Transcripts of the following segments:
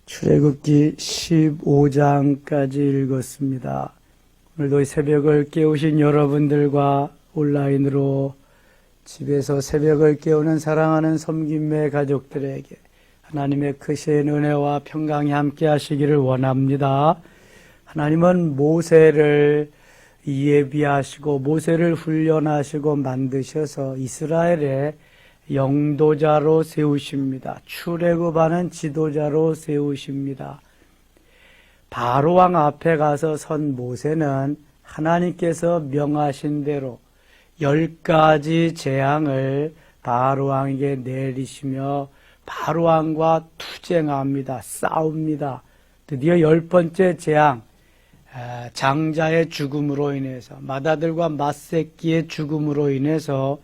출애굽기 15장까지 읽었습니다. 오늘도 새벽을 깨우신 여러분들과 온라인으로 집에서 새벽을 깨우는 사랑하는 섬김의 가족들에게 하나님의 크신 은혜와 평강이 함께 하시기를 원합니다. 하나님은 모세를 예비하시고 모세를 훈련하시고 만드셔서 이스라엘의 영도자로 세우십니다. 출애굽하는 지도자로 세우십니다. 바로왕 앞에 가서 선 모세는 하나님께서 명하신 대로 10가지 재앙을 바로왕에게 내리시며 바로왕과 투쟁합니다. 싸웁니다. 드디어 10번째 재앙, 장자의 죽음으로 인해서, 맏아들과 맏새끼의 죽음으로 인해서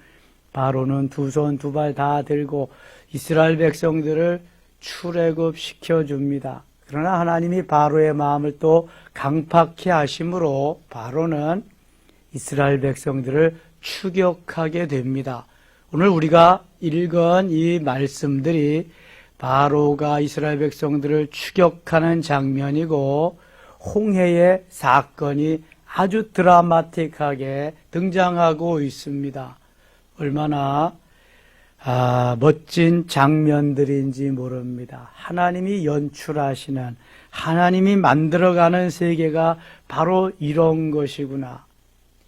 바로는 두 손 두 발 다 들고 이스라엘 백성들을 출애굽시켜 줍니다. 그러나 하나님이 바로의 마음을 또 강팍히 하심으로 바로는 이스라엘 백성들을 추격하게 됩니다. 오늘 우리가 읽은 이 말씀들이 바로가 이스라엘 백성들을 추격하는 장면이고 홍해의 사건이 아주 드라마틱하게 등장하고 있습니다. 얼마나 멋진 장면들인지 모릅니다. 하나님이 연출하시는, 하나님이 만들어가는 세계가 바로 이런 것이구나.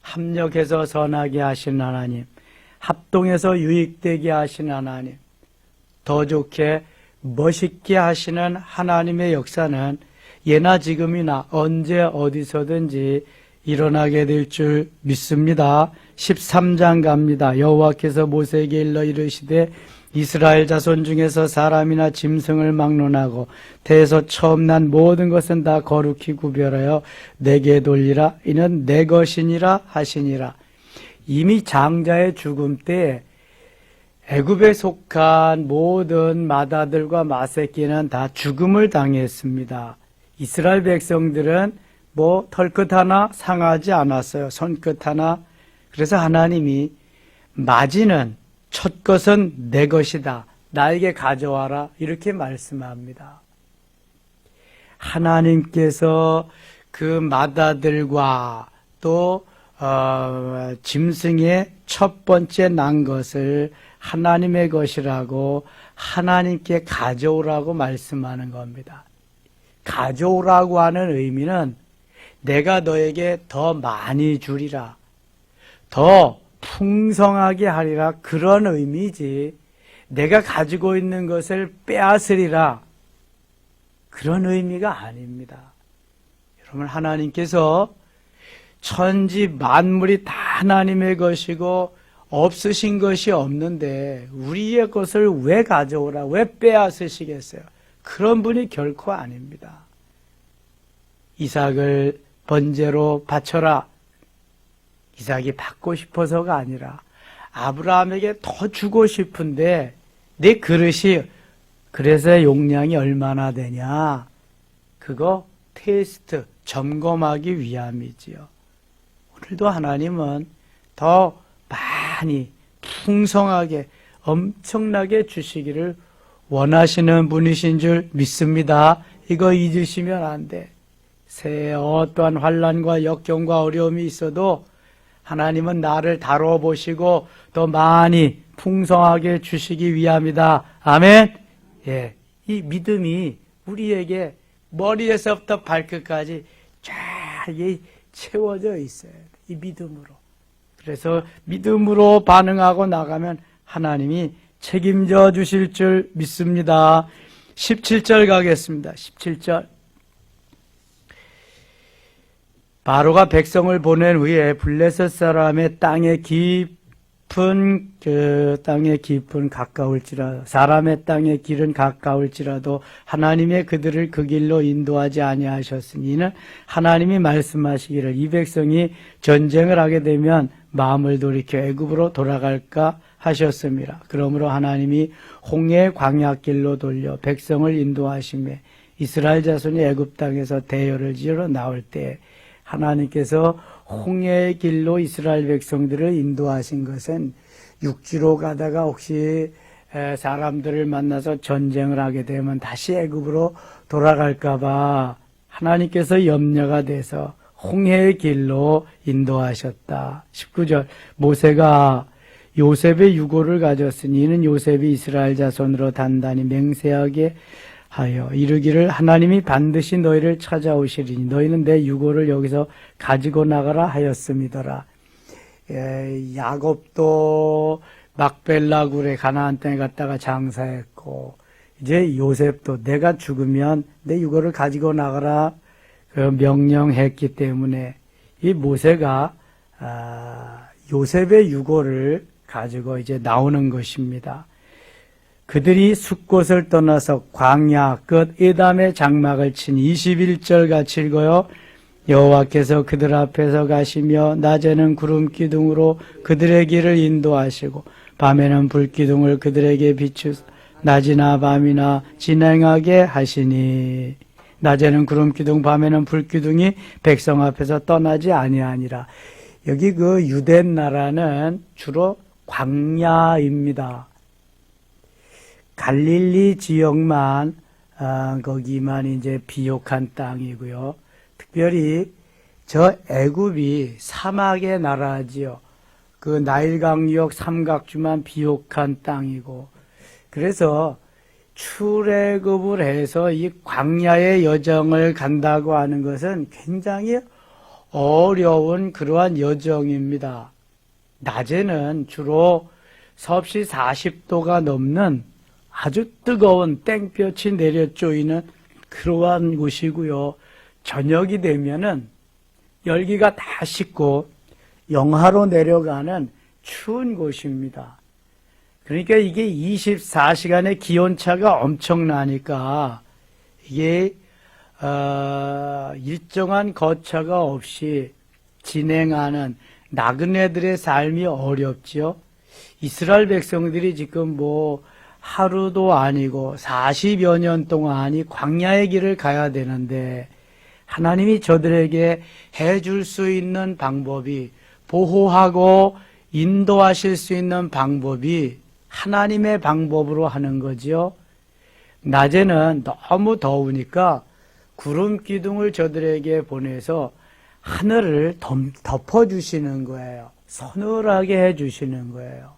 합력해서 선하게 하신 하나님, 합동해서 유익되게 하신 하나님, 더 좋게 멋있게 하시는 하나님의 역사는 예나 지금이나 언제 어디서든지 일어나게 될 줄 믿습니다. 13장 갑니다. 여호와께서 모세에게 일러 이르시되 이스라엘 자손 중에서 사람이나 짐승을 막론하고 태에서 처음 난 모든 것은 다 거룩히 구별하여 내게 돌리라. 이는 내 것이니라 하시니라. 이미 장자의 죽음 때에 애굽에 속한 모든 맏아들과 맏새끼는 다 죽음을 당했습니다. 이스라엘 백성들은 털끝 하나 상하지 않았어요. 손끝 하나. 그래서 하나님이 맞이는 첫 것은 내 것이다. 나에게 가져와라. 이렇게 말씀합니다. 하나님께서 그 맏아들과 또 짐승의 첫 번째 난 것을 하나님의 것이라고 하나님께 가져오라고 말씀하는 겁니다. 가져오라고 하는 의미는 내가 너에게 더 많이 주리라, 더 풍성하게 하리라, 그런 의미지 내가 가지고 있는 것을 빼앗으리라, 그런 의미가 아닙니다. 여러분, 하나님께서 천지 만물이 다 하나님의 것이고 없으신 것이 없는데 우리의 것을 왜 가져오라, 왜 빼앗으시겠어요? 그런 분이 결코 아닙니다. 이삭을 번제로 바쳐라. 이삭이 받고 싶어서가 아니라 아브라함에게 더 주고 싶은데 내 그릇이 그래서 용량이 얼마나 되냐, 그거 테스트, 점검하기 위함이지요. 오늘도 하나님은 더 많이 풍성하게 엄청나게 주시기를 원하시는 분이신 줄 믿습니다. 이거 잊으시면 안 돼. 새해 어떠한 환난과 역경과 어려움이 있어도 하나님은 나를 다뤄보시고 더 많이 풍성하게 주시기 위함이다. 아멘. 예, 이 믿음이 우리에게 머리에서부터 발끝까지 쫙 채워져 있어요. 이 믿음으로. 그래서 믿음으로 반응하고 나가면 하나님이 책임져 주실 줄 믿습니다. 17절 가겠습니다. 17절. 바로가 백성을 보낸 후에 블레셋 사람의 땅의 깊은 가까울지라도, 사람의 땅의 길은 가까울지라도 하나님의 그들을 그 길로 인도하지 아니하셨으니, 이는 하나님이 말씀하시기를 이 백성이 전쟁을 하게 되면 마음을 돌이켜 애굽으로 돌아갈까 하셨습니다. 그러므로 하나님이 홍해 광야길로 돌려 백성을 인도하시며 이스라엘 자손이 애굽 땅에서 대열을 지으러 나올 때 하나님께서 홍해의 길로 이스라엘 백성들을 인도하신 것은 육지로 가다가 혹시 사람들을 만나서 전쟁을 하게 되면 다시 애굽으로 돌아갈까봐 하나님께서 염려가 돼서 홍해의 길로 인도하셨다. 19절 모세가 요셉의 유고를 가졌으니 이는 요셉이 이스라엘 자손으로 단단히 맹세하게 하여 이르기를 하나님이 반드시 너희를 찾아오시리니 너희는 내 유고를 여기서 가지고 나가라 하였음이더라. 야곱도 막벨라굴에 가나안 땅에 갔다가 장사했고 이제 요셉도 내가 죽으면 내 유고를 가지고 나가라 그 명령했기 때문에 이 모세가 요셉의 유고를 가지고 이제 나오는 것입니다. 그들이 숫곳을 떠나서 광야 끝 에담의 장막을 친 21절 같이 읽어요. 여호와께서 그들 앞에서 가시며 낮에는 구름 기둥으로 그들의 길을 인도하시고 밤에는 불기둥을 그들에게 비추사 낮이나 밤이나 진행하게 하시니 낮에는 구름 기둥 밤에는 불기둥이 백성 앞에서 떠나지 아니하니라. 여기 그 유대 나라는 주로 광야입니다. 갈릴리 지역만 거기만 이제 비옥한 땅이고요. 특별히 저 애굽이 사막의 나라지요. 그 나일강유역 삼각주만 비옥한 땅이고 그래서 출애굽을 해서 이 광야의 여정을 간다고 하는 것은 굉장히 어려운 그러한 여정입니다. 낮에는 주로 섭씨 40도가 넘는 아주 뜨거운 땡볕이 내려 쪼이는 그러한 곳이고요. 저녁이 되면은 열기가 다 식고 영하로 내려가는 추운 곳입니다. 그러니까 이게 24시간의 기온차가 엄청나니까 이게 일정한 거처가 없이 진행하는 나그네들의 삶이 어렵죠. 이스라엘 백성들이 지금 뭐 하루도 아니고 40여 년 동안이 광야의 길을 가야 되는데 하나님이 저들에게 해줄 수 있는 방법이 보호하고 인도하실 수 있는 방법이 하나님의 방법으로 하는 거죠. 낮에는 너무 더우니까 구름 기둥을 저들에게 보내서 하늘을 덮어주시는 거예요. 서늘하게 해주시는 거예요.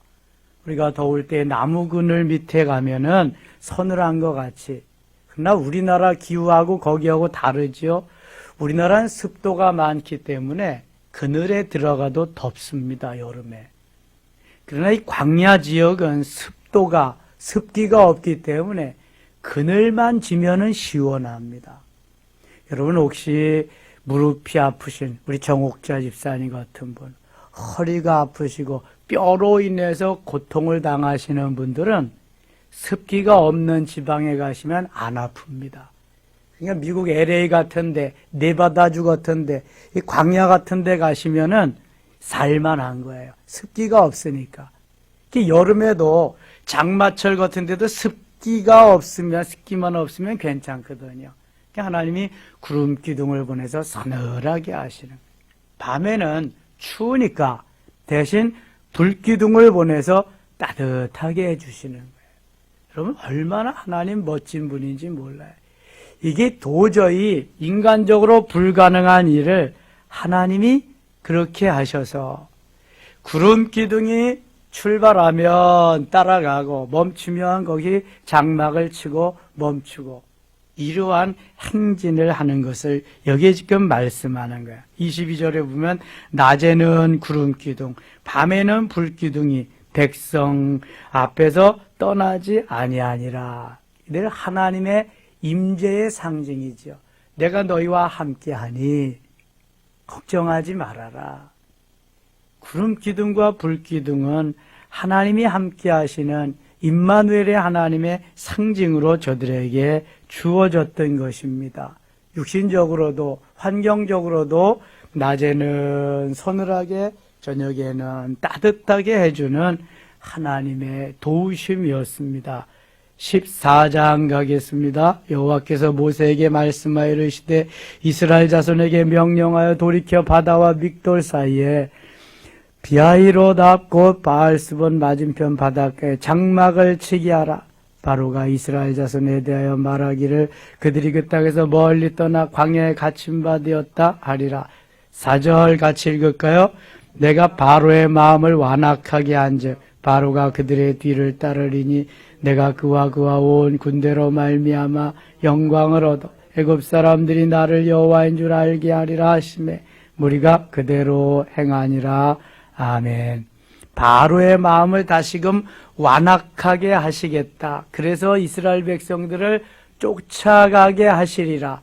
우리가 더울 때 나무 그늘 밑에 가면은 서늘한 것 같이. 그러나 우리나라 기후하고 거기하고 다르죠. 우리나라는 습도가 많기 때문에 그늘에 들어가도 덥습니다, 여름에. 그러나 이 광야 지역은 습기가 없기 때문에 그늘만 지면은 시원합니다. 여러분 혹시 무릎이 아프신 우리 정옥자 집사님 같은 분, 허리가 아프시고 뼈로 인해서 고통을 당하시는 분들은 습기가 없는 지방에 가시면 안 아픕니다. 그러니까 미국 LA 같은데, 네바다주 같은데, 이 광야 같은데 가시면은 살만한 거예요. 습기가 없으니까. 여름에도 장마철 같은데도 습기만 없으면 괜찮거든요. 하나님이 구름 기둥을 보내서 서늘하게 하시는 거예요. 밤에는 추우니까 대신 불기둥을 보내서 따뜻하게 해주시는 거예요. 여러분 얼마나 하나님 멋진 분인지 몰라요. 이게 도저히 인간적으로 불가능한 일을 하나님이 그렇게 하셔서 구름 기둥이 출발하면 따라가고 멈추면 거기 장막을 치고 멈추고 이러한 행진을 하는 것을 여기에 지금 말씀하는 거예요. 22절에 보면 낮에는 구름 기둥, 밤에는 불 기둥이 백성 앞에서 떠나지 아니하니라. 이들 하나님의 임재의 상징이죠. 내가 너희와 함께하니 걱정하지 말아라. 구름 기둥과 불 기둥은 하나님이 함께하시는 임마누엘의 하나님의 상징으로 저들에게 주어졌던 것입니다. 육신적으로도 환경적으로도 낮에는 서늘하게 저녁에는 따뜻하게 해주는 하나님의 도우심이었습니다. 14장 가겠습니다. 여호와께서 모세에게 말씀하여 이르시되 이스라엘 자손에게 명령하여 돌이켜 바다와 믹돌 사이에 비하이로답 곧 바알스본 맞은편 바닷가에 장막을 치게 하라. 바로가 이스라엘 자손에 대하여 말하기를 그들이 그 땅에서 멀리 떠나 광야에 갇힌 바 되었다 하리라. 4절 같이 읽을까요? 내가 바로의 마음을 완악하게 한즉 바로가 그들의 뒤를 따르리니 내가 그와 온 군대로 말미암아 영광을 얻어 애굽 사람들이 나를 여호와인 줄 알게 하리라 하시매 무리가 그대로 행하니라. 아멘. 바로의 마음을 다시금 완악하게 하시겠다. 그래서 이스라엘 백성들을 쫓아가게 하시리라.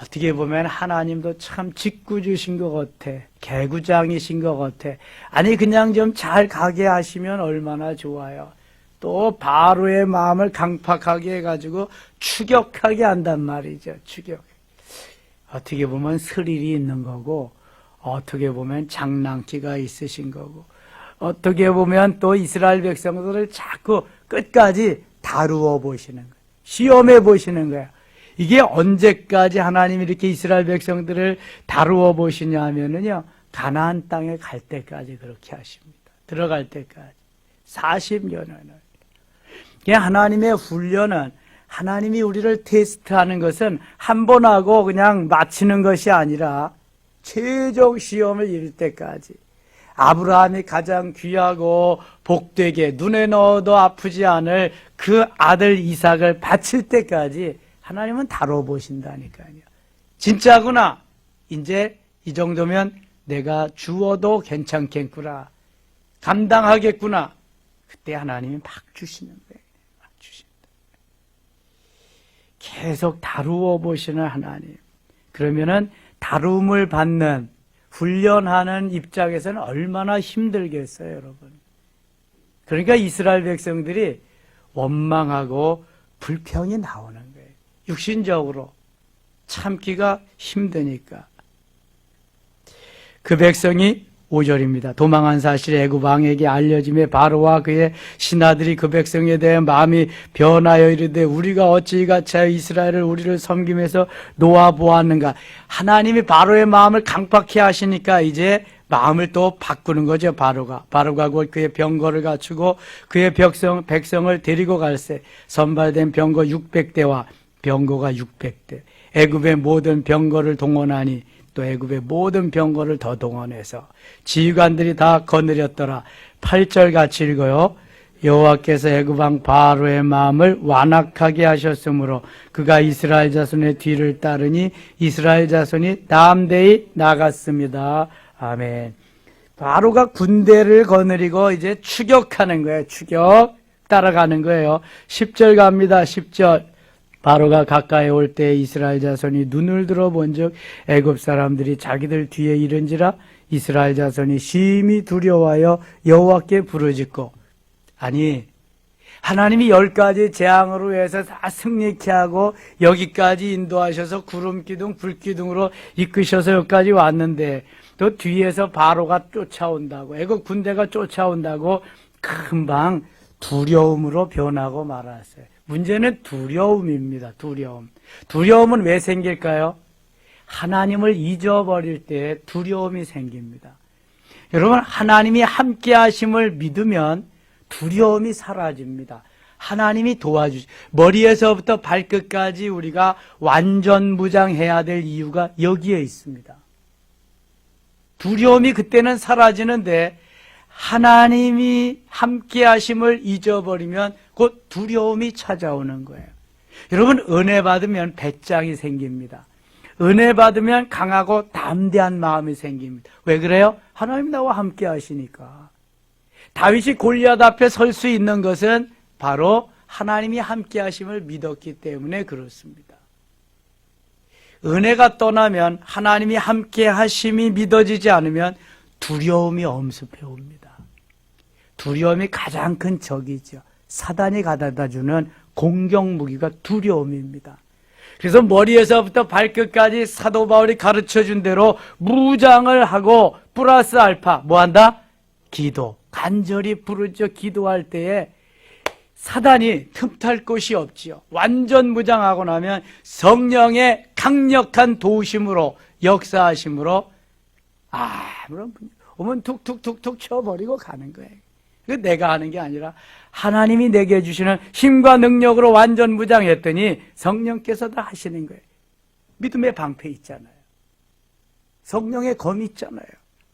어떻게 보면 하나님도 참 직구주신 것 같아. 개구장이신 것 같아. 아니 그냥 좀 잘 가게 하시면 얼마나 좋아요. 또 바로의 마음을 강팍하게 해가지고 추격하게 한단 말이죠. 추격. 어떻게 보면 스릴이 있는 거고 어떻게 보면 장난기가 있으신 거고 어떻게 보면 또 이스라엘 백성들을 자꾸 끝까지 다루어 보시는 거예요. 시험해 보시는 거예요. 이게 언제까지 하나님이 이렇게 이스라엘 백성들을 다루어 보시냐 하면은요, 가나안 땅에 갈 때까지 그렇게 하십니다. 들어갈 때까지. 40년을. 하나님의 훈련은, 하나님이 우리를 테스트하는 것은 한 번 하고 그냥 마치는 것이 아니라 최종 시험을 이룰 때까지. 아브라함이 가장 귀하고 복되게 눈에 넣어도 아프지 않을 그 아들 이삭을 바칠 때까지 하나님은 다뤄보신다니까요. 진짜구나. 이제 이 정도면 내가 주어도 괜찮겠구나. 감당하겠구나. 그때 하나님이 막 주시는 거예요. 막 주신다. 계속 다루어 보시는 하나님. 그러면은 다룸을 받는, 훈련하는 입장에서는 얼마나 힘들겠어요, 여러분. 그러니까 이스라엘 백성들이 원망하고 불평이 나오는 거예요. 육신적으로 참기가 힘드니까. 그 백성이 5절입니다. 도망한 사실이 애굽 왕에게 알려짐에 바로와 그의 신하들이 그 백성에 대해 마음이 변하여 이르되 우리가 어찌 이같이 하여 이스라엘을 우리를 섬김에서 놓아보았는가. 하나님이 바로의 마음을 강팍해 하시니까 이제 마음을 또 바꾸는 거죠. 바로가 곧 그의 병거를 갖추고 그의 백성을 데리고 갈새 선발된 병거 600대와 병거가 600대 애굽의 모든 병거를 동원하니 또 애굽의 모든 병거를 더 동원해서 지휘관들이 다 거느렸더라. 8절 같이 읽어요. 여호와께서 애굽 왕 바로의 마음을 완악하게 하셨으므로 그가 이스라엘 자손의 뒤를 따르니 이스라엘 자손이 담대히 나갔습니다. 아멘. 바로가 군대를 거느리고 이제 추격하는 거예요. 추격 따라가는 거예요. 10절 갑니다. 10절. 바로가 가까이 올 때 이스라엘 자손이 눈을 들어본즉 애굽 사람들이 자기들 뒤에 이른지라 이스라엘 자손이 심히 두려워하여 여호와께 부르짖고. 아니 하나님이 10가지 재앙으로 해서 다 승리케 하고 여기까지 인도하셔서 구름기둥 불기둥으로 이끄셔서 여기까지 왔는데 또 뒤에서 바로가 쫓아온다고, 애굽 군대가 쫓아온다고 금방 두려움으로 변하고 말았어요. 문제는 두려움입니다. 두려움은 왜 생길까요? 하나님을 잊어버릴 때 두려움이 생깁니다. 여러분, 하나님이 함께 하심을 믿으면 두려움이 사라집니다. 하나님이 머리에서부터 발끝까지 우리가 완전무장해야 될 이유가 여기에 있습니다. 두려움이 그때는 사라지는데 하나님이 함께 하심을 잊어버리면 곧 두려움이 찾아오는 거예요. 여러분, 은혜 받으면 배짱이 생깁니다. 은혜 받으면 강하고 담대한 마음이 생깁니다. 왜 그래요? 하나님 나와 함께 하시니까. 다윗이 골리앗 앞에 설 수 있는 것은 바로 하나님이 함께 하심을 믿었기 때문에 그렇습니다. 은혜가 떠나면, 하나님이 함께 하심이 믿어지지 않으면 두려움이 엄습해 옵니다. 두려움이 가장 큰 적이죠. 사단이 가져다주는 공격무기가 두려움입니다. 그래서 머리에서부터 발끝까지 사도 바울이 가르쳐준 대로 무장을 하고 플러스 알파 뭐한다? 기도. 간절히 부르짖어 기도할 때에 사단이 틈탈 곳이 없지요. 완전 무장하고 나면 성령의 강력한 도우심으로 역사하심으로 아무런 오면 툭툭툭툭 쳐버리고 가는 거예요. 그 내가 하는 게 아니라 하나님이 내게 주시는 힘과 능력으로 완전 무장했더니 성령께서 다 하시는 거예요. 믿음의 방패 있잖아요. 성령의 검 있잖아요.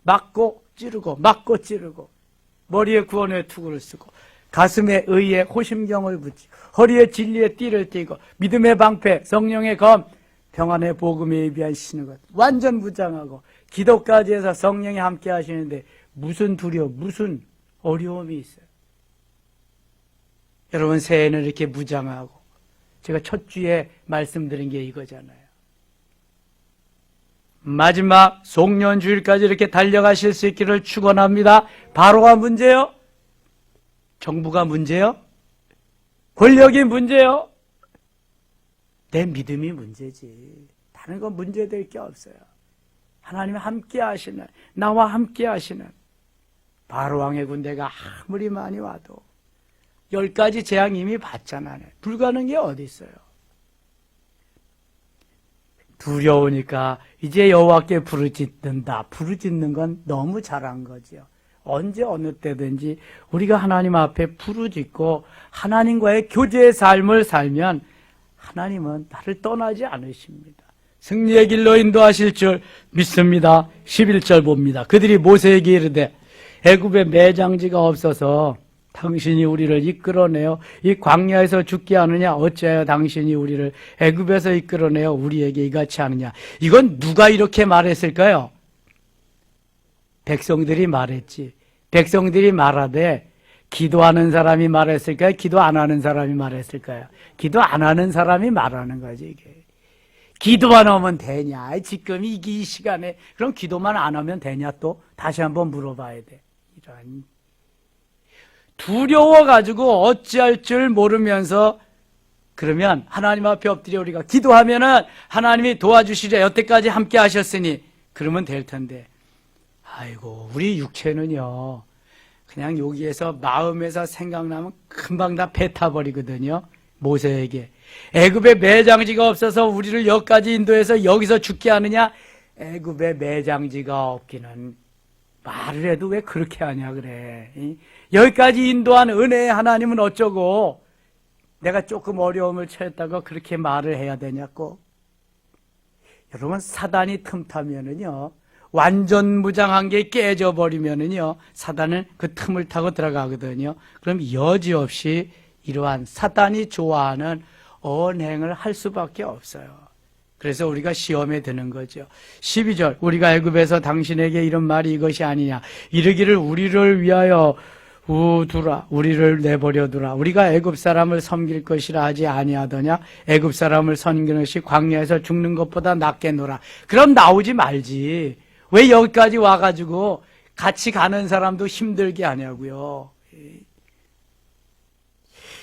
맞고 찌르고 맞고 찌르고 머리에 구원의 투구를 쓰고 가슴에 의의 호심경을 붙이고 허리에 진리의 띠를 띠고 믿음의 방패 성령의 검 평안의 복음에 예비한 신을 완전 무장하고 기도까지 해서 성령이 함께 하시는데 무슨 두려움 무슨 어려움이 있어요. 여러분 새해는 이렇게 무장하고 제가 첫 주에 말씀드린 게 이거잖아요. 마지막 송년주일까지 이렇게 달려가실 수 있기를 축원합니다. 바로가 문제요? 정부가 문제요? 권력이 문제요? 내 믿음이 문제지. 다른 건 문제될 게 없어요. 하나님이 함께 하시는, 나와 함께 하시는 바로왕의 군대가 아무리 많이 와도 10가지 재앙 이미 봤잖아요. 불가능한 게 어디 있어요? 두려우니까 이제 여호와께 부르짖는다. 부르짖는 건 너무 잘한 거죠. 언제 어느 때든지 우리가 하나님 앞에 부르짖고 하나님과의 교제의 삶을 살면 하나님은 나를 떠나지 않으십니다. 승리의 길로 인도하실 줄 믿습니다. 11절 봅니다. 그들이 모세에게 이르되 애굽에 매장지가 없어서 당신이 우리를 이끌어내어 이 광야에서 죽게 하느냐 어찌하여 당신이 우리를 애굽에서 이끌어내어 우리에게 이같이 하느냐. 이건 누가 이렇게 말했을까요? 백성들이 말했지. 백성들이 말하되 기도하는 사람이 말했을까요? 기도 안 하는 사람이 말했을까요? 기도 안 하는 사람이 말하는 거지 이게. 기도만 하면 되냐? 지금 이 시간에 그럼 기도만 안 하면 되냐? 또 다시 한번 물어봐야 돼. 이런 두려워가지고 어찌할 줄 모르면서 그러면 하나님 앞에 엎드려 우리가 기도하면은 하나님이 도와주시려 여태까지 함께 하셨으니 그러면 될 텐데 아이고 우리 육체는요 그냥 여기에서 마음에서 생각나면 금방 다 배 타버리거든요. 모세에게 애굽에 매장지가 없어서 우리를 여기까지 인도해서 여기서 죽게 하느냐. 애굽에 매장지가 없기는 말을 해도 왜 그렇게 하냐 그래. 여기까지 인도한 은혜의 하나님은 어쩌고 내가 조금 어려움을 처했다고 그렇게 말을 해야 되냐고. 여러분 사단이 틈타면은요 완전 무장한 게 깨져버리면은요 사단은 그 틈을 타고 들어가거든요. 그럼 여지없이 이러한 사단이 좋아하는 언행을 할 수밖에 없어요. 그래서 우리가 시험에 드는 거죠. 12절 우리가 애굽에서 당신에게 이런 말이 이것이 아니냐. 이르기를 우리를 위하여 두라. 우리를 내버려 두라. 우리가 애굽 사람을 섬길 것이라 하지 아니하더냐. 애굽 사람을 섬기는 것이 광야에서 죽는 것보다 낫겠노라. 그럼 나오지 말지. 왜 여기까지 와가지고 같이 가는 사람도 힘들게 하냐고요.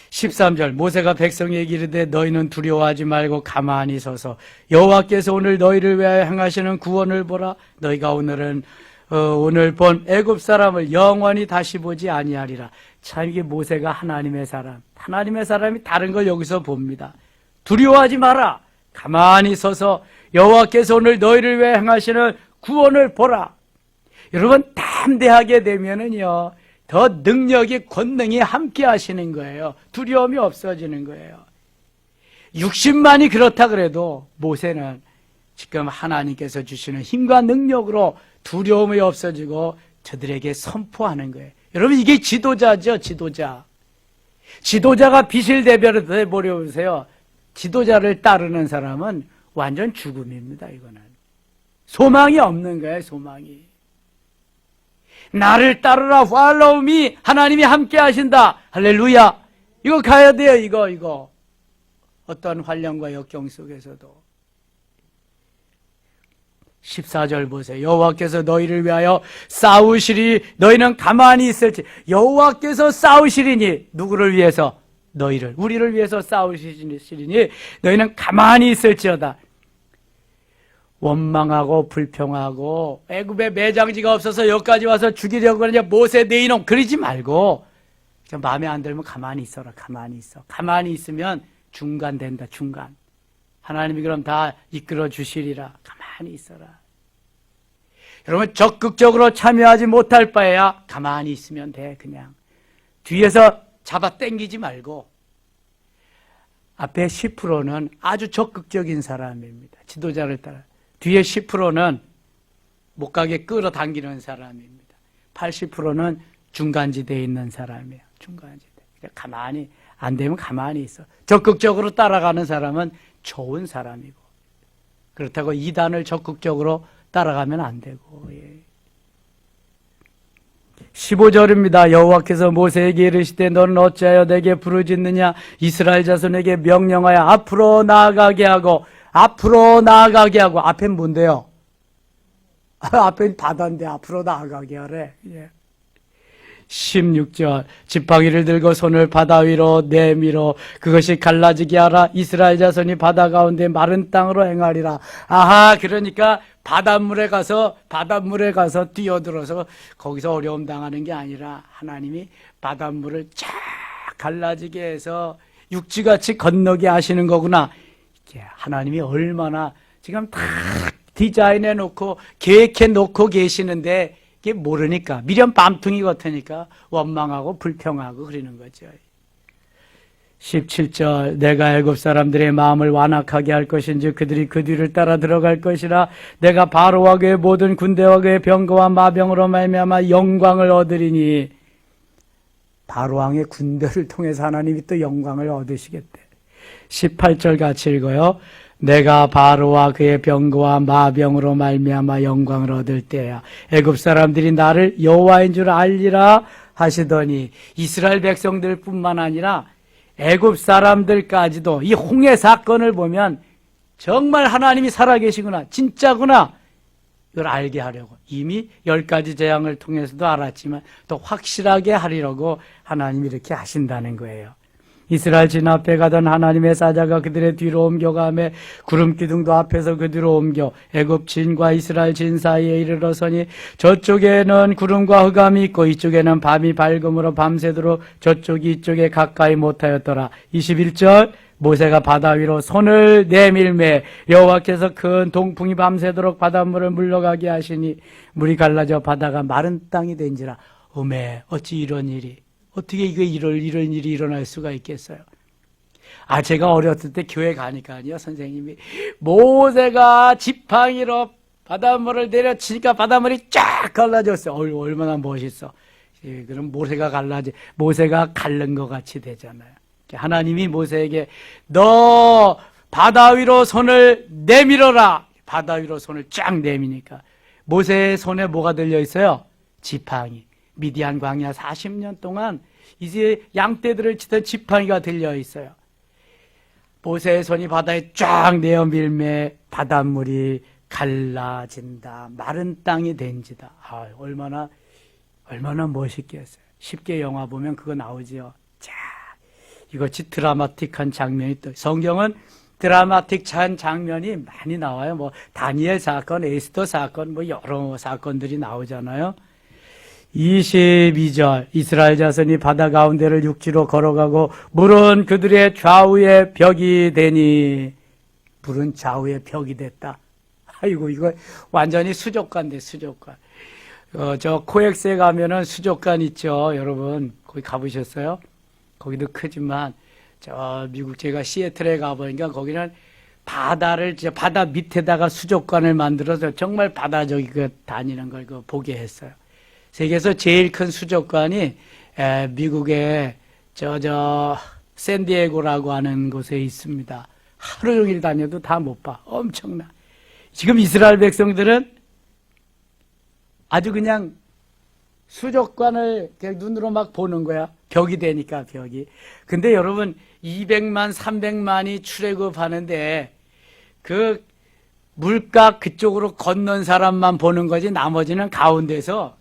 13절 모세가 백성에게 이르되 너희는 두려워하지 말고 가만히 서서 여호와께서 오늘 너희를 위하여 행하시는 구원을 보라. 너희가 오늘 본 애굽 사람을 영원히 다시 보지 아니하리라. 참 이게 모세가 하나님의 사람이 다른 걸 여기서 봅니다. 두려워하지 마라. 가만히 서서 여호와께서 오늘 너희를 위하여 행하시는 구원을 보라. 여러분 담대하게 되면은요 더 능력이 권능이 함께 하시는 거예요. 두려움이 없어지는 거예요. 60만이 그렇다 그래도 모세는 지금 하나님께서 주시는 힘과 능력으로 두려움이 없어지고 저들에게 선포하는 거예요. 여러분 이게 지도자죠. 지도자가 빛을 대변해 보세요. 지도자를 따르는 사람은 완전 죽음입니다. 이거는 소망이 없는 거예요. 소망이. 나를 따르라 follow me. 하나님이 함께 하신다. 할렐루야. 이거 가야 돼요. 이거 어떤 환란과 역경 속에서도. 14절 보세요. 여호와께서 너희를 위하여 싸우시리. 너희는 가만히 있을지. 여호와께서 싸우시리니 누구를 위해서? 너희를 우리를 위해서 싸우시리니 너희는 가만히 있을지어다. 원망하고 불평하고 애굽에 매장지가 없어서 여기까지 와서 죽이려고 하느냐 모세 내 이놈 그러지 말고 마음에 안 들면 가만히 있어라. 가만히 있어. 가만히 있으면 중간된다. 중간. 하나님이 그럼 다 이끌어 주시리라. 가만히 있어라. 여러분 적극적으로 참여하지 못할 바에야 가만히 있으면 돼. 그냥 뒤에서 잡아 당기지 말고. 앞에 10%는 아주 적극적인 사람입니다. 지도자를 따라. 뒤에 10%는 못 가게 끌어당기는 사람입니다. 80%는 중간지대에 있는 사람이에요. 중간지대. 가만히 안 되면 가만히 있어. 적극적으로 따라가는 사람은 좋은 사람이고, 그렇다고 이단을 적극적으로 따라가면 안 되고. 예. 15절입니다. 여호와께서 모세에게 이르시되 너는 어찌하여 내게 부르짖느냐. 이스라엘 자손에게 명령하여 앞으로 나아가게 하고. 앞엔 뭔데요? 앞엔 바다인데 앞으로 나아가게 하래. 예. 16절 지팡이를 들고 손을 바다 위로 내밀어 그것이 갈라지게 하라. 이스라엘 자손이 바다 가운데 마른 땅으로 행하리라. 아하, 그러니까 바닷물에 가서 뛰어들어서 거기서 어려움 당하는 게 아니라 하나님이 바닷물을 쫙 갈라지게 해서 육지같이 건너게 하시는 거구나. 하나님이 얼마나 지금 다 디자인해 놓고 계획해 놓고 계시는데 이게 모르니까 미련 빰퉁이 같으니까 원망하고 불평하고 그러는 거죠. 17절 내가 애굽 사람들의 마음을 완악하게 할 것인지 그들이 그 뒤를 따라 들어갈 것이라. 내가 바로와 그의 모든 군대와 그의 병거와 마병으로 말미암아 영광을 얻으리니. 바로왕의 군대를 통해서 하나님이 또 영광을 얻으시겠대. 18절 같이 읽어요. 내가 바로와 그의 병거와 마병으로 말미암아 영광을 얻을 때야 애굽 사람들이 나를 여호와인 줄 알리라 하시더니. 이스라엘 백성들뿐만 아니라 애굽 사람들까지도 이 홍해 사건을 보면 정말 하나님이 살아계시구나, 진짜구나, 이걸 알게 하려고. 이미 10가지 재앙을 통해서도 알았지만 또 확실하게 하리라고 하나님이 이렇게 하신다는 거예요. 이스라엘 진 앞에 가던 하나님의 사자가 그들의 뒤로 옮겨가며 구름 기둥도 앞에서 그 뒤로 옮겨 애굽 진과 이스라엘 진 사이에 이르러서니 저쪽에는 구름과 흑암이 있고 이쪽에는 밤이 밝음으로 밤새도록 저쪽이 이쪽에 가까이 못하였더라. 21절 모세가 바다 위로 손을 내밀매 여호와께서 큰 동풍이 밤새도록 바닷물을 물러가게 하시니 물이 갈라져 바다가 마른 땅이 된지라. 어메, 어찌 이런 일이, 어떻게 이런 일이 일어날 수가 있겠어요? 제가 어렸을 때 교회 가니까요, 선생님이 모세가 지팡이로 바닷물을 내려치니까 바닷물이 쫙 갈라졌어요. 얼마나 멋있어. 그럼 모세가 갈른 것 같이 되잖아요. 하나님이 모세에게 너 바다 위로 손을 내밀어라. 바다 위로 손을 쫙 내미니까 모세의 손에 뭐가 들려 있어요? 지팡이. 미디안 광야 40년 동안 이제 양떼들을 치던 지팡이가 들려 있어요. 모세의 손이 바다에 쫙 내어밀매 바닷물이 갈라진다. 마른 땅이 된지다. 얼마나 멋있겠어요. 쉽게 영화 보면 그거 나오지요. 자, 이것이 드라마틱한 장면이 또, 성경은 드라마틱한 장면이 많이 나와요. 뭐 다니엘 사건, 에스더 사건, 뭐 여러 사건들이 나오잖아요. 22절 이스라엘 자손이 바다 가운데를 육지로 걸어가고 물은 그들의 좌우에 벽이 되니. 물은 좌우에 벽이 됐다. 아이고, 이거 완전히 수족관인데, 수족관. 저 코엑스에 가면은 수족관 있죠, 여러분. 거기 가보셨어요? 거기도 크지만 저 미국 제가 시애틀에 가보니까 거기는 바다 밑에다가 수족관을 만들어서 정말 바다 저기 다니는 걸 보게 했어요. 세계에서 제일 큰 수족관이 미국의 샌디에고라고 하는 곳에 있습니다. 하루 종일 다녀도 다 못 봐. 엄청나. 지금 이스라엘 백성들은 아주 그냥 수족관을 그냥 눈으로 막 보는 거야. 벽이 되니까, 벽이. 근데 여러분 200만 300만이 출애굽하는데 그 물가 그쪽으로 건넌 사람만 보는 거지 나머지는 가운데서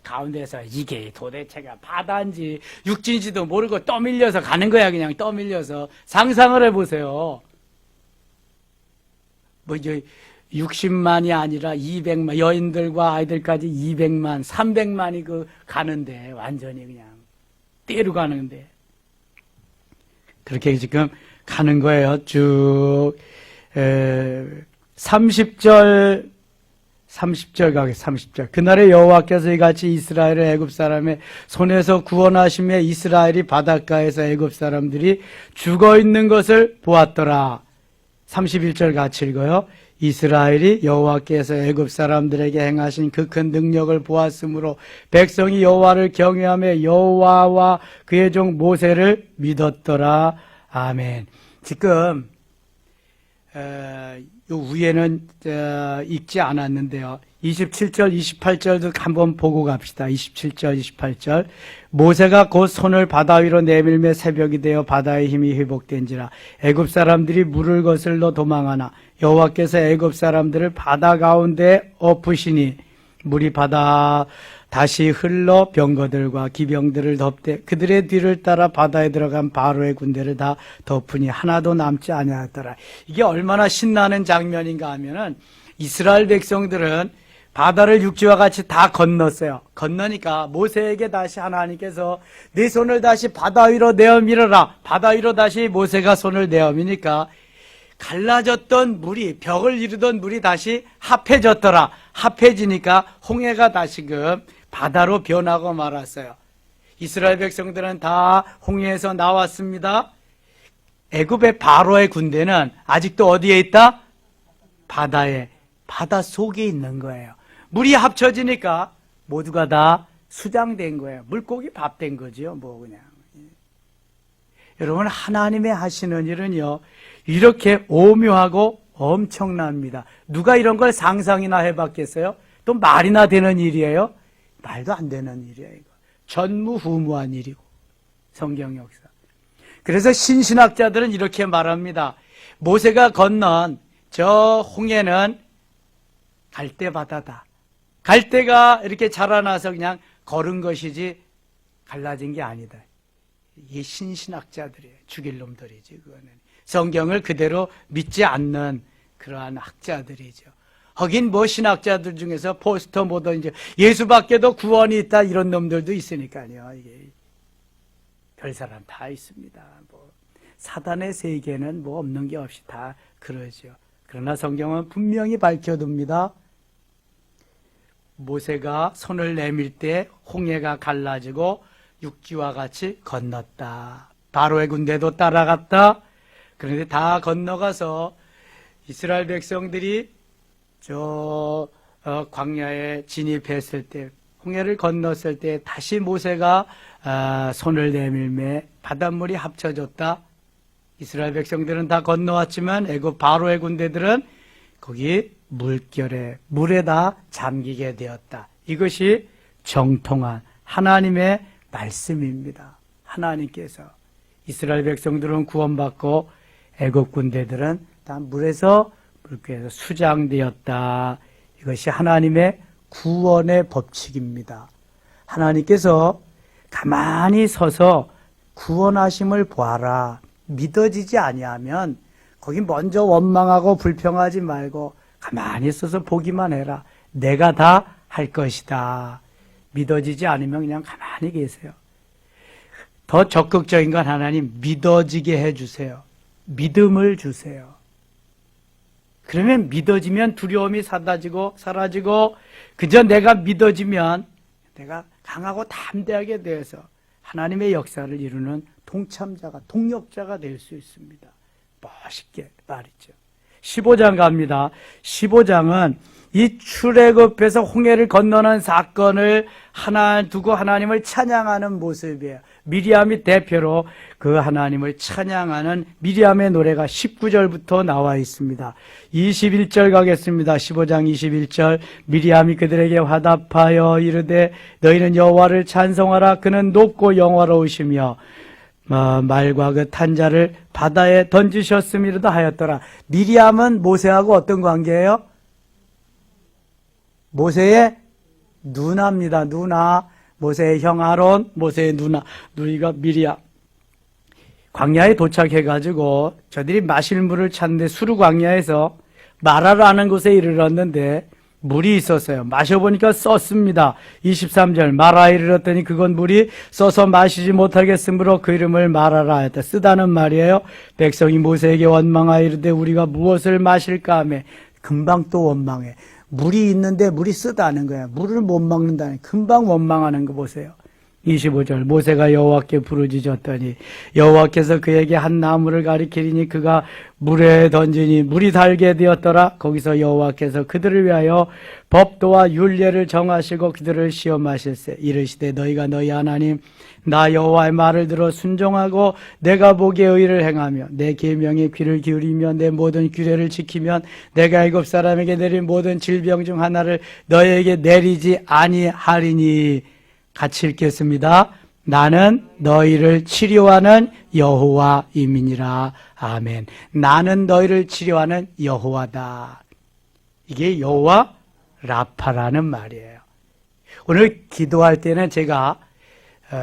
이게 도대체가 바다인지 육지인지도 모르고 떠밀려서 가는 거야. 그냥 떠밀려서. 상상을 해보세요. 뭐 이제 60만이 아니라 200만, 여인들과 아이들까지 200만 300만이 가는데 완전히 그냥 떼로 가는데 그렇게 지금 가는 거예요. 쭉 30절 30절 가게 30절. 그날에 여호와께서 이같이 이스라엘을 애굽 사람의 손에서 구원하시며 이스라엘이 바닷가에서 애굽 사람들이 죽어 있는 것을 보았더라. 31절 같이 읽어요. 이스라엘이 여호와께서 애굽 사람들에게 행하신 그 큰 능력을 보았으므로 백성이 여호와를 경외하며 여호와와 그의 종 모세를 믿었더라. 아멘. 지금 요 위에는 읽지 않았는데요. 27절, 28절도 한번 보고 갑시다. 27절, 28절. 모세가 곧 손을 바다 위로 내밀며 새벽이 되어 바다의 힘이 회복된지라. 애굽 사람들이 물을 거슬러 도망하나 여호와께서 애굽 사람들을 바다 가운데 엎으시니 물이 바다 다시 흘러 병거들과 기병들을 덮되 그들의 뒤를 따라 바다에 들어간 바로의 군대를 다 덮으니 하나도 남지 아니하였더라. 이게 얼마나 신나는 장면인가 하면은 이스라엘 백성들은 바다를 육지와 같이 다 건넜어요. 건너니까 모세에게 다시 하나님께서 네 손을 다시 바다 위로 내어 밀어라. 바다 위로 다시 모세가 손을 내어 미니까 갈라졌던 물이, 벽을 이루던 물이 다시 합해졌더라. 합해지니까 홍해가 다시금 바다로 변하고 말았어요. 이스라엘 백성들은 다 홍해에서 나왔습니다. 애굽의 바로의 군대는 아직도 어디에 있다? 바다에, 바다 속에 있는 거예요. 물이 합쳐지니까 모두가 다 수장된 거예요. 물고기 밥 된 거죠. 뭐 그냥. 여러분, 하나님의 하시는 일은요, 이렇게 오묘하고 엄청납니다. 누가 이런 걸 상상이나 해봤겠어요? 또 말이나 되는 일이에요? 말도 안 되는 일이에요. 이거. 전무후무한 일이고, 성경 역사. 그래서 신신학자들은 이렇게 말합니다. 모세가 건넌 저 홍해는 갈대바다다. 갈대가 이렇게 자라나서 그냥 걸은 것이지 갈라진 게 아니다. 이게 신신학자들이에요. 죽일 놈들이지, 그거는. 성경을 그대로 믿지 않는 그러한 학자들이죠. 하긴 뭐 신학자들 중에서 포스터 모더니즘, 예수밖에도 구원이 있다 이런 놈들도 있으니까요. 이게 별 사람 다 있습니다. 뭐 사단의 세계는 뭐 없는 게 없이 다 그러죠. 그러나 성경은 분명히 밝혀둡니다. 모세가 손을 내밀 때 홍해가 갈라지고 육지와 같이 건넜다. 바로의 군대도 따라갔다. 그런데 다 건너가서 이스라엘 백성들이 저 광야에 진입했을 때, 홍해를 건넜을 때 다시 모세가 손을 내밀매 바닷물이 합쳐졌다. 이스라엘 백성들은 다 건너왔지만 애굽 바로의 군대들은 거기 물결에, 물에 다 잠기게 되었다. 이것이 정통한 하나님의 말씀입니다. 하나님께서 이스라엘 백성들은 구원받고 애굽 군대들은 다 물에서 물결에서 수장되었다. 이것이 하나님의 구원의 법칙입니다. 하나님께서 가만히 서서 구원하심을 보아라. 믿어지지 아니하면 거기 먼저 원망하고 불평하지 말고 가만히 서서 보기만 해라. 내가 다 할 것이다. 믿어지지 않으면 그냥 가만히 계세요. 더 적극적인 건 하나님 믿어지게 해주세요. 믿음을 주세요. 그러면 믿어지면 두려움이 사라지고 그저 내가 믿어지면 내가 강하고 담대하게 되어서 하나님의 역사를 이루는 동참자가, 동력자가 될 수 있습니다. 멋있게 말이죠. 15장 갑니다. 15장은 이 출애굽에서 홍해를 건너는 사건을 하나 두고 하나님을 찬양하는 모습이에요. 미리암이 대표로 그 하나님을 찬양하는 미리암의 노래가 19절부터 나와 있습니다. 21절 가겠습니다. 15장 21절. 미리암이 그들에게 화답하여 이르되 너희는 여호와를 찬송하라. 그는 높고 영화로우시며 말과 그 탄자를 바다에 던지셨음이로다 하였더라. 미리암은 모세하고 어떤 관계예요? 모세의 누나입니다. 누나. 모세의 형 아론, 모세의 누이가 미리암. 광야에 도착해가지고 저들이 마실 물을 찾는데 수르 광야에서 마라라는 곳에 이르렀는데 물이 있었어요. 마셔보니까 썼습니다. 23절. 마라에 이르렀더니 그건 물이 써서 마시지 못하겠으므로 그 이름을 마라라 하였다. 쓰다는 말이에요. 백성이 모세에게 원망하여 이르되 우리가 무엇을 마실까 하며 금방 또 원망해. 물이 있는데 물이 쓰다는 거야. 물을 못 먹는다는, 금방 원망하는 거 보세요. 25절, 모세가 여호와께 부르짖었더니 여호와께서 그에게 한 나무를 가리키리니 그가 물에 던지니 물이 달게 되었더라. 거기서 여호와께서 그들을 위하여 법도와 율례를 정하시고 그들을 시험하실세. 이르시되 너희가 너희 하나님 나 여호와의 말을 들어 순종하고 내가 보기에 의를 행하며 내 계명에 귀를 기울이며 내 모든 규례를 지키면 내가 애굽 사람에게 내린 모든 질병 중 하나를 너희에게 내리지 아니하리니. 같이 읽겠습니다. 나는 너희를 치료하는 여호와임이니라. 아멘. 나는 너희를 치료하는 여호와다. 이게 여호와 라파라는 말이에요. 오늘 기도할 때는 제가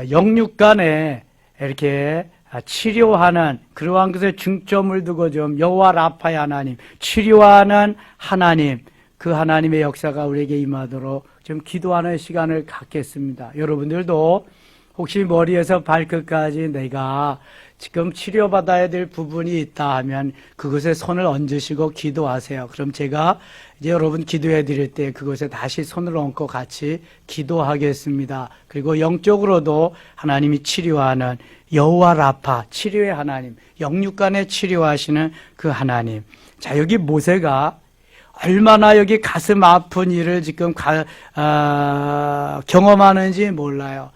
영육간에 이렇게 치료하는 그러한 것에 중점을 두고 좀 여호와 라파의 하나님, 치료하는 하나님, 그 하나님의 역사가 우리에게 임하도록 좀 기도하는 시간을 갖겠습니다. 여러분들도 혹시 머리에서 발끝까지 내가 지금 치료받아야 될 부분이 있다 하면 그것에 손을 얹으시고 기도하세요. 그럼 제가 이제 여러분 기도해 드릴 때 그것에 다시 손을 얹고 같이 기도하겠습니다. 그리고 영적으로도 하나님이 치료하는 여호와 라파, 치료의 하나님, 영육간에 치료하시는 그 하나님. 자, 여기 모세가 얼마나 여기 가슴 아픈 일을 지금 경험하는지 몰라요.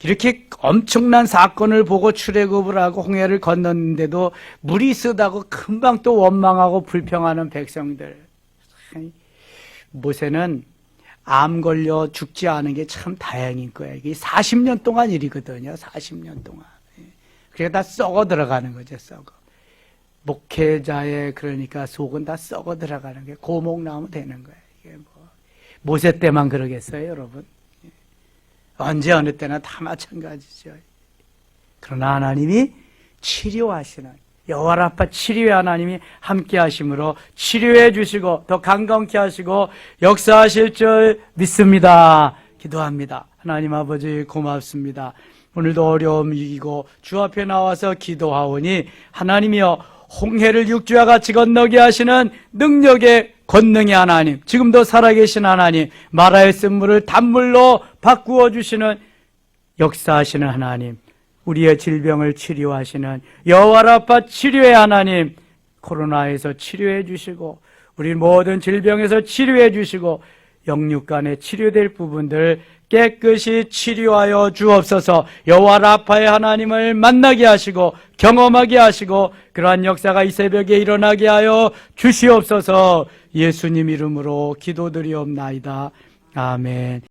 이렇게 엄청난 사건을 보고 출애굽을 하고 홍해를 건넜는데도 물이 쓰다고 금방 또 원망하고 불평하는 백성들. 모세는 암 걸려 죽지 않은 게 참 다행인 거예요. 이게 40년 동안 일이거든요. 40년 동안. 그게 다 썩어 들어가는 거죠. 썩어. 목회자의 그러니까 속은 다 썩어 들어가는 게 고목 나오면 되는 거예요. 이게 뭐 모세 때만 그러겠어요, 여러분? 언제 어느 때나 다 마찬가지죠. 그러나 하나님이 치료하시는 여호와 라파 치료의 하나님이 함께 하심으로 치료해 주시고 더 강건케 하시고 역사하실 줄 믿습니다. 기도합니다. 하나님 아버지 고맙습니다. 오늘도 어려움 이기고 주 앞에 나와서 기도하오니 하나님이여 홍해를 육지와 같이 건너게 하시는 능력의 권능의 하나님, 지금도 살아계신 하나님, 마라의 쓴 물을 단물로 바꾸어 주시는 역사하시는 하나님, 우리의 질병을 치료하시는 여호와 라파 치료의 하나님, 코로나에서 치료해 주시고 우리 모든 질병에서 치료해 주시고 영육간에 치료될 부분들 깨끗이 치료하여 주옵소서. 여호와 라파의 하나님을 만나게 하시고 경험하게 하시고 그러한 역사가 이 새벽에 일어나게 하여 주시옵소서. 예수님 이름으로 기도드리옵나이다. 아멘.